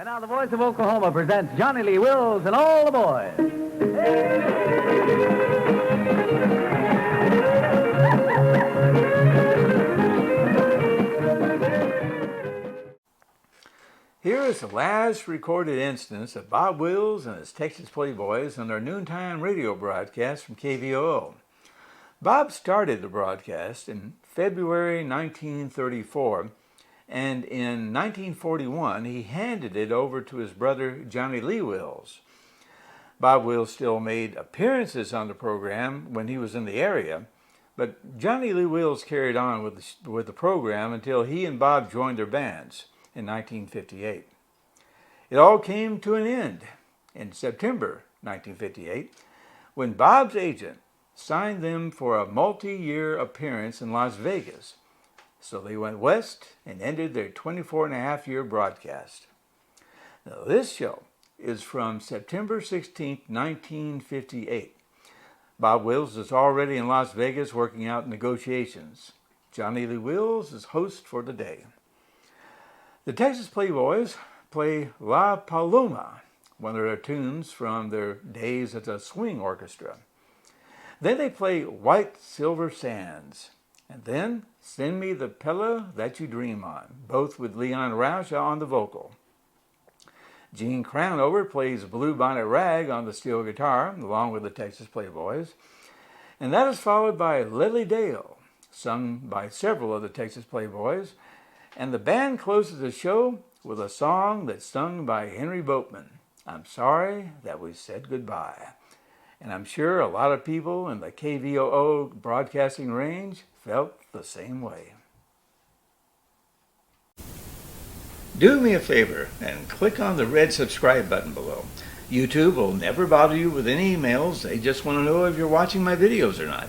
Now the Voice of Oklahoma presents Johnnie Lee Wills and all the boys. Here is the last recorded instance of Bob Wills and his Texas Playboys on their noontime radio broadcast from KVOO. Bob started the broadcast in February 1934, and in 1941 he handed it over to his brother Johnnie Lee Wills. Bob Wills still made appearances on the program when he was in the area, but Johnnie Lee Wills carried on with the program until he and Bob joined their bands in 1958. It all came to an end in September 1958 when Bob's agent signed them for a multi-year appearance in Las Vegas. So they went west and ended their 24-and-a-half-year broadcast. Now this show is from September 16, 1958. Bob Wills is already in Las Vegas working out negotiations. Johnnie Lee Wills is host for the day. The Texas Playboys play La Paloma, one of their tunes from their days as a swing orchestra. Then they play White Silver Sands, and then Send Me the Pillow That You Dream On, both with Leon Rausch on the vocal. Gene Crownover plays Blue Bonnet Rag on the steel guitar, along with the Texas Playboys. And that is followed by Lily Dale, sung by several of the Texas Playboys. And the band closes the show with a song that's sung by Henry Boatman, I'm Sorry That We Said Goodbye. And I'm sure a lot of people in the KVOO broadcasting range felt the same way. Do me a favor and click on the red subscribe button below. YouTube will never bother you with any emails. They just want to know if you're watching my videos or not.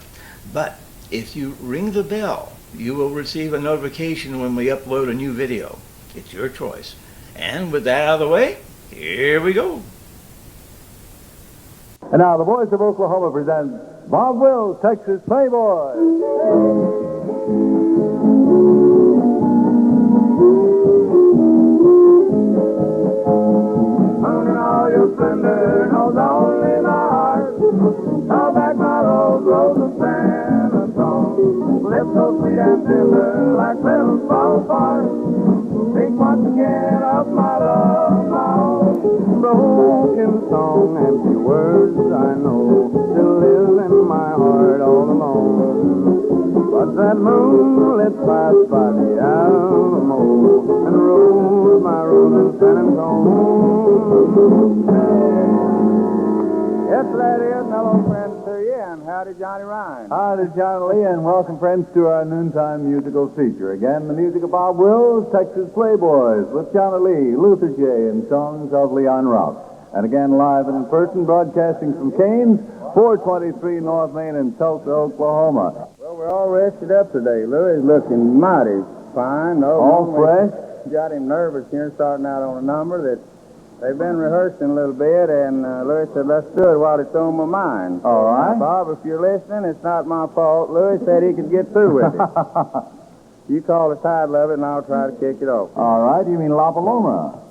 But if you ring the bell, you will receive a notification when we upload a new video. It's your choice. And with that out of the way, here we go. And now the Voice of Oklahoma presents Bob Wills, Texas Playboys. Owning all your splendor knows only my heart. Call back my rose of sand and song. Lips so sweet and tender like petals fall apart. Think once again of my love song. Broken song, empty words I know still live in my heart all alone. But that moonlit pass by the Alamo and rose my rose in San Antonio. Yes, that is. Hello, friends to you, and howdy, Johnny Ryan. Howdy, Johnnie Lee, and welcome, friends, to our noontime musical feature. Again, the music of Bob Wills, Texas Playboys, with Johnnie Lee, Luther J., and songs of Leon Rausch. And again, live and in person, broadcasting from Cain's, 423 North Main in Tulsa, Oklahoma. Well, we're all rested up today. Louis looking mighty fine. All fresh? Got him nervous here starting out on a number that they've been rehearsing a little bit, and Louis said, let's do it while it's on my mind. All right. Now, Bob, if you're listening, it's not my fault. Louis said he could get through with it. You call the title of it, and I'll try to kick it off. All right, you mean La Paloma.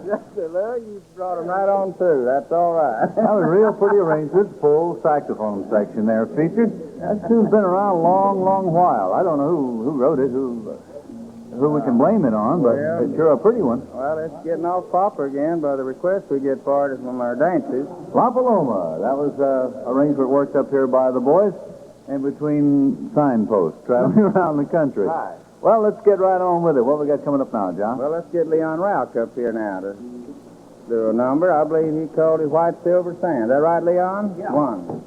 Look, you brought them right on through. That's all right. That was real pretty arrangement. Full saxophone section there featured. That tune's been around a long, long while. I don't know who wrote it, who we can blame it on, but Well, it's sure a pretty one. Well, it's getting off proper again by the request we get for it from our dances. La Paloma. That was arrangement worked up here by the boys in between signposts traveling around the country. Right. Well, let's get right on with it. What we got coming up now, John? Well, let's get Leon Rausch up here now to do a number. I believe he called it White Silver Sand. Is that right, Leon? Yeah. One.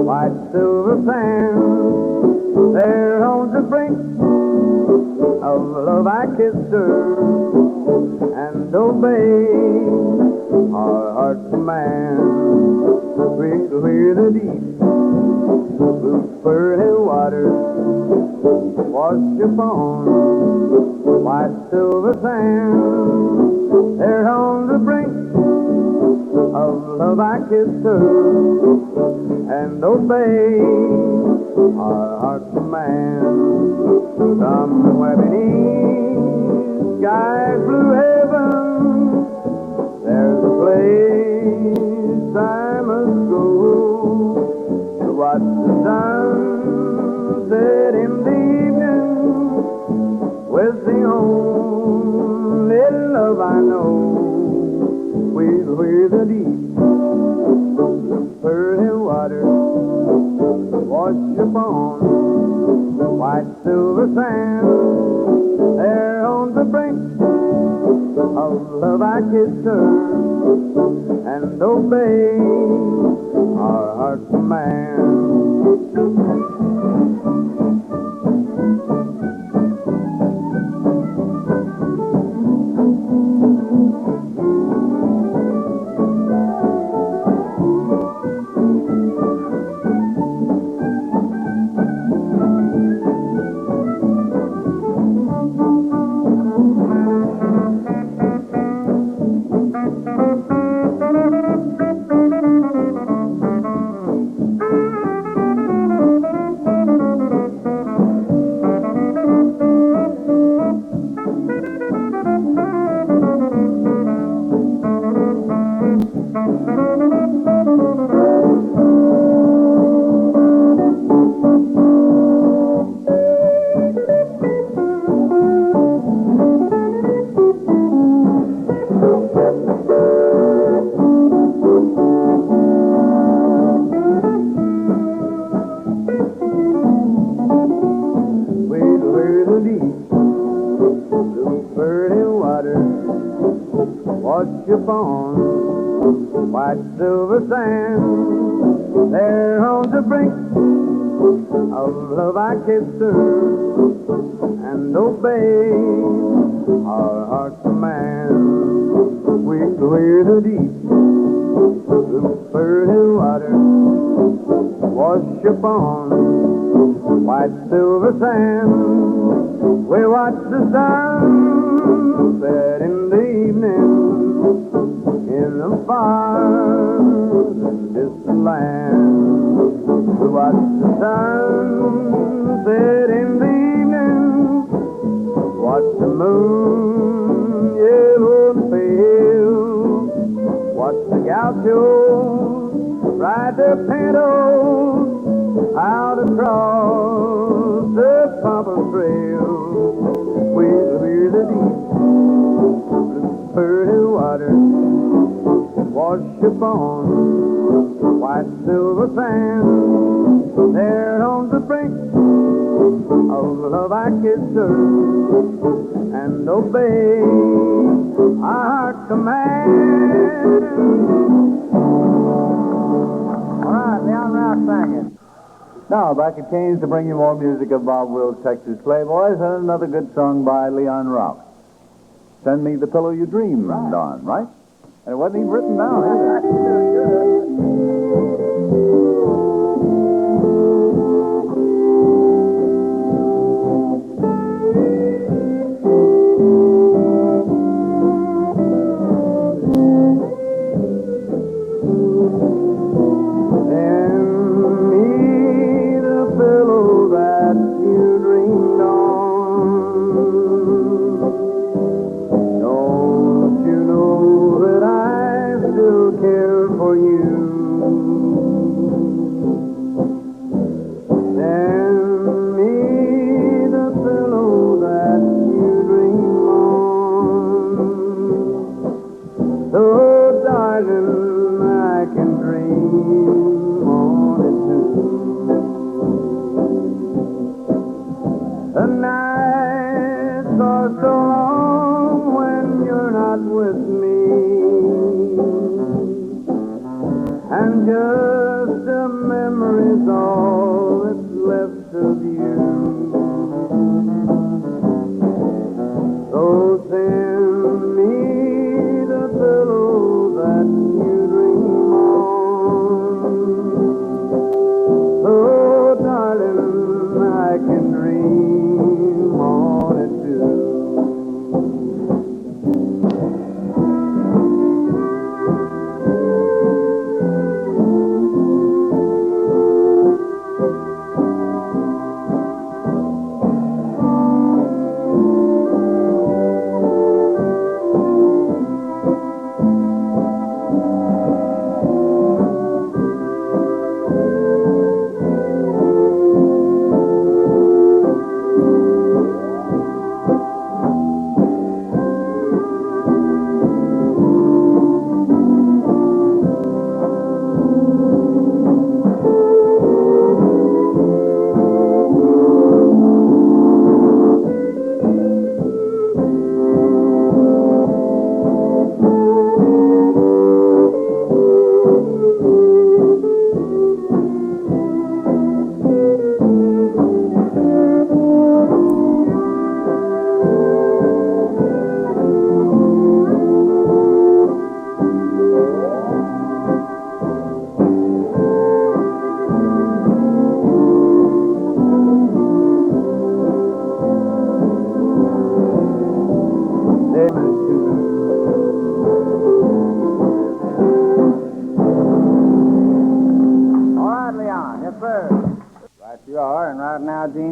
White silver sand, there on the brink of love I kissed her and obeyed our heart's command. Where the deep blue pearly waters wash upon white silver sand, there on the brink of love I kissed her and obey our heart's command. Somewhere beneath sky's blue heaven, there's a place I must go to watch the sun set in the evening with the only love I know. Where the deep pearly waters wash upon white silver sand, there on the brink of love I kissed her and obey our heart's command. Upon white silver sand, there on the brink of love I kissed her and obeyed our heart's command. Where the deep blue pearly water wash upon white silver sand, we watch the sun set in the evening in a far distant land. We watch the sun set in the evening, watch the moon yellow and pale, watch the gauchos ride their pintos out across the Pampa Trail. We'll hear the deep blue pearly water wash upon white silver sand, there on the brink of love I kissed her and obey our heart's command. All right, Leon Rausch singing. Now, back at Kane's to bring you more music of Bob Wills' Texas Playboys and another good song by Leon Rausch. Send Me the Pillow You Dreamed on, right? And it wasn't even written down either.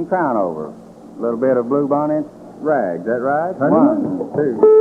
Crown over. A little bit of Blue Bonnet Rag. Is that right? 1, 2.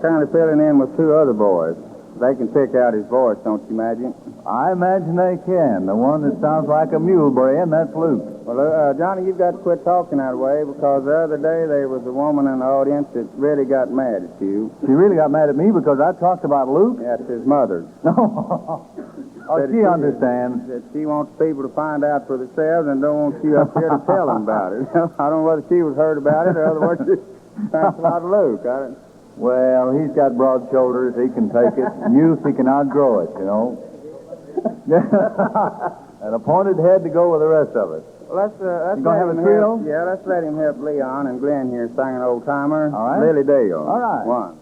kind of filling in with two other boys. They can pick out his voice, don't you imagine? I imagine they can. The one that sounds like a mule braying, that's Luke. Well, Johnny, you've got to quit talking that way because the other day there was a woman in the audience that really got mad at you. She really got mad at me because I talked about Luke? That's his mother. Oh, she understands. That she wants people to find out for themselves and don't want you up here to tell them about it. I don't know whether she was heard about it or otherwise she thanks about Luke. Well, he's got broad shoulders. He can take it. Youth, he can outgrow it, you know. An appointed head to go with the rest of it. Well, let's you gonna have a trio? Yeah, let's let him help Leon and Glenn here sing an old timer. All right. Lily Dale. All right. One.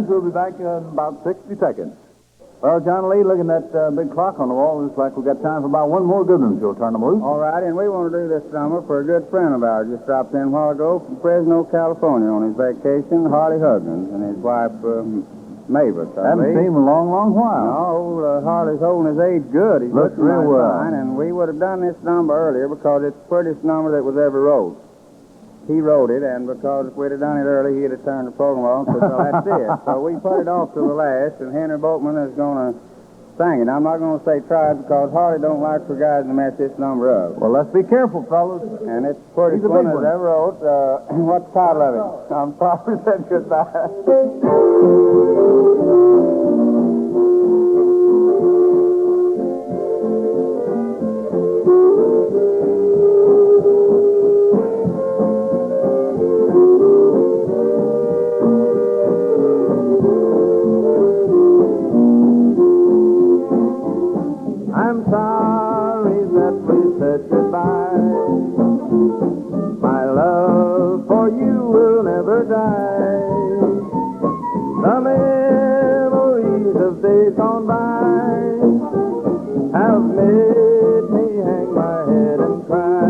We'll be back in about 60 seconds. Well, Johnnie Lee, looking at that big clock on the wall, looks like we've got time for about one more good one, so we'll turn them loose. All right, and we want to do this summer for a good friend of ours. Just dropped in a while ago from Fresno, California on his vacation, Harley Huggins, and his wife, Mavis. Haven't seen him in a long, long while. No, Harley's holding his age good. He's looks real well. Fine, and we would have done this number earlier because it's the prettiest number that was ever wrote. he wrote it, and because if we'd have done it early, he'd have turned the program off and said, well, that's it. So we put it off to the last, and Henry Boatman is going to sing it. I'm not going to say try it because Hardy don't like for guys to mess this number up. Well, let's be careful, fellas. And it's the prettiest one that ever wrote. What's the title of it? I'm sorry, said goodbye. I'm sorry that we said goodbye. My love for you will never die. The memories of days gone by have made me hang my head and cry.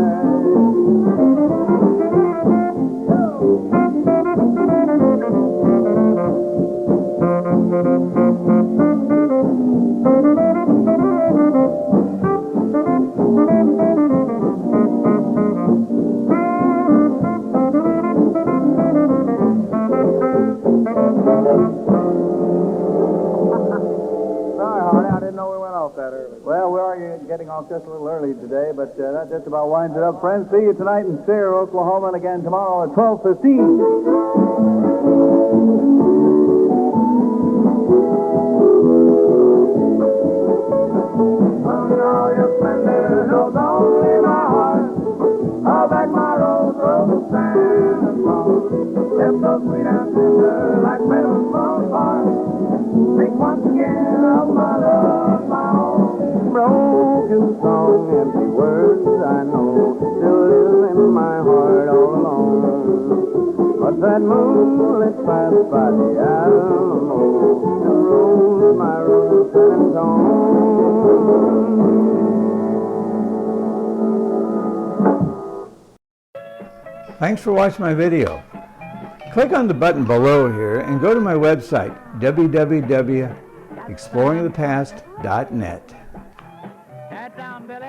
Well, we are getting off just a little early today, but that just about winds it up, friends. See you tonight in Sayre, Oklahoma, and again tomorrow at 12:15. All your splendor knows only my heart. All back my rose, rose of sand and song. Lips so sweet and tender, like petals from apart. Think once again of my love, my own. Broken song, empty words I know, still live in my heart all alone. But that moonlit path by the Alamo enrolls my rose and song. Thanks for watching my video. Click on the button below here and go to my website, www.exploringthepast.net. Head down, Billy.